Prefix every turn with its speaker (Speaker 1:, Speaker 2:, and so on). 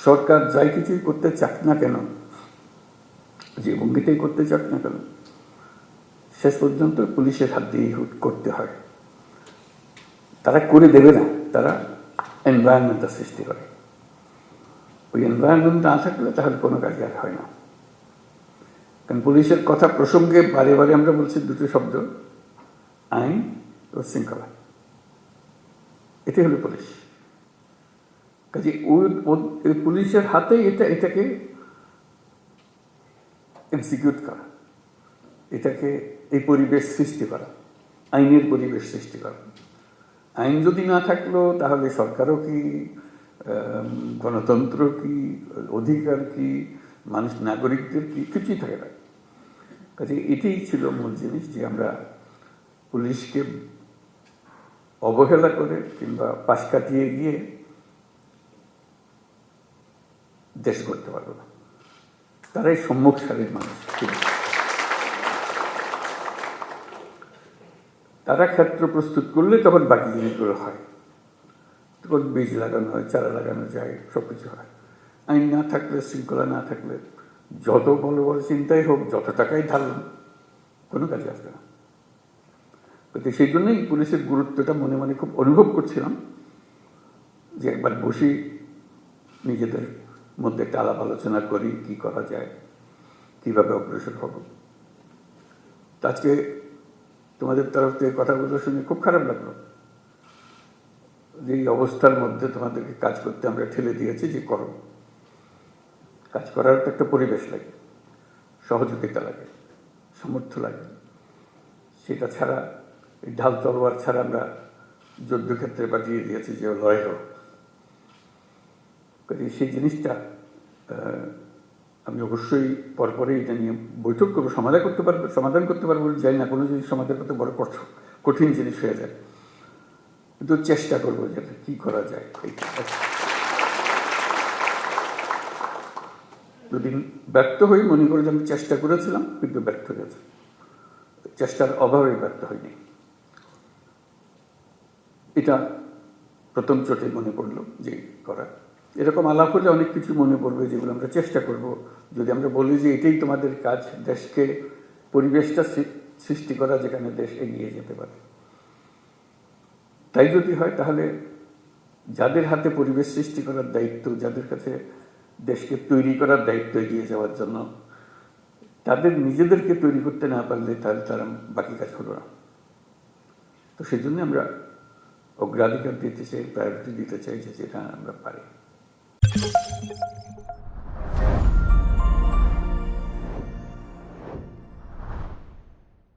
Speaker 1: সরকার যাই কিছুই করতে চাক না কেন, যে ভঙ্গিতেই করতে চাক না কেন, শেষ পর্যন্ত পুলিশের হাত দিয়ে করতে হয়। তারা করে দেবে না, তারা এনভায়রনমেন্টটা সৃষ্টি করে। ওই এনভায়রনমেন্ট না থাকলে তাহলে কোনো কাজ আর হয় না। কারণ পুলিশের কথা প্রসঙ্গে বারে বারে আমরা বলছি দুটো শব্দ, আইন ও শৃঙ্খলা। এটাই হলো পুলিশ। কাজে ওই পুলিশের হাতেই এটাকে এক্সিকিউট করা, এটাকে এই পরিবেশ সৃষ্টি করা, আইনের পরিবেশ সৃষ্টি করা। আইন যদি না থাকলো তাহলে সরকারও কি, গণতন্ত্র কি, অধিকার কি, মানুষ নাগরিকদের কি, কিছুই থাকে না। কাজে এটাই ছিল মূল জিনিস, যে আমরা পুলিশকে অবহেলা করে কিংবা পাশ কাটিয়ে গিয়ে দেশ করতে পারবো না। তারাই সম্মুখ সারির মানুষ। তারা ক্ষেত্র প্রস্তুত করলে তখন বাকি জিনিসগুলো হয়, তখন বীজ লাগানো হয়, চারা লাগানো যায়, সবকিছু হয়। আইন না থাকলে, শৃঙ্খলা না থাকলে যত বড় বড় চিন্তাই হোক, যত টাকাই ঢালুন, কোনো কাজে আসবে না। কিন্তু সেই জন্যই পুলিশের গুরুত্বটা মনে মনে খুব অনুভব করছিলাম, যে একবার বসি, নিজেদের মধ্যে একটা আলাপ আলোচনা করি, কি করা যায়, কিভাবে অগ্রসর হব। আজকে তোমাদের তরফ থেকে কথাগুলো শুনে খুব খারাপ লাগলো, যে এই অবস্থার মধ্যে তোমাদেরকে কাজ করতে আমরা ঠেলে দিয়েছি, যে করো। কাজ করার তো একটা পরিবেশ লাগে, সহযোগিতা লাগে, সামর্থ্য লাগে। সেটা ছাড়া, এই ঢাল তলোয়ার ছাড়া আমরা যুদ্ধক্ষেত্রে পাঠিয়ে দিয়েছি যে লড়াই হোক। সেই জিনিসটা আমি অবশ্যই পরপরই এটা নিয়ে বৈঠক করবো, সমাধান করতে পারবো যাই না, কোনো জিনিস সমাধান করতে বড় কঠিন জিনিস হয়ে যায়, কিন্তু চেষ্টা করবো যে কি করা যায়। যদি ব্যর্থ হই, মনে করি যে আমি চেষ্টা করেছিলাম কিন্তু ব্যর্থ হয়েছে, চেষ্টার অভাবে ব্যর্থ হয়নি। এটা প্রথম চোটে মনে পড়লো যে করা। এরকম আলাপ হলে অনেক কিছু মনে পড়বে, যেগুলো আমরা চেষ্টা করব। যদি আমরা বলি যে এটাই তোমাদের কাজ, দেশকে পরিবেশটা সৃষ্টি করা যেখানে দেশ এগিয়ে যেতে পারে, তাই যদি হয়, তাহলে যাদের হাতে পরিবেশ সৃষ্টি করার দায়িত্ব, যাদের কাছে দেশকে তৈরি করার দায়িত্ব এগিয়ে যাওয়ার জন্য, তাদের নিজেদেরকে তৈরি করতে না পারলে তাহলে তারা বাকি কাজ হলো না। তো সেই জন্য আমরা অগ্রাধিকার দিতে চাই, প্রায়োরিটি দিতে চাই যে যেটা আমরা পারি।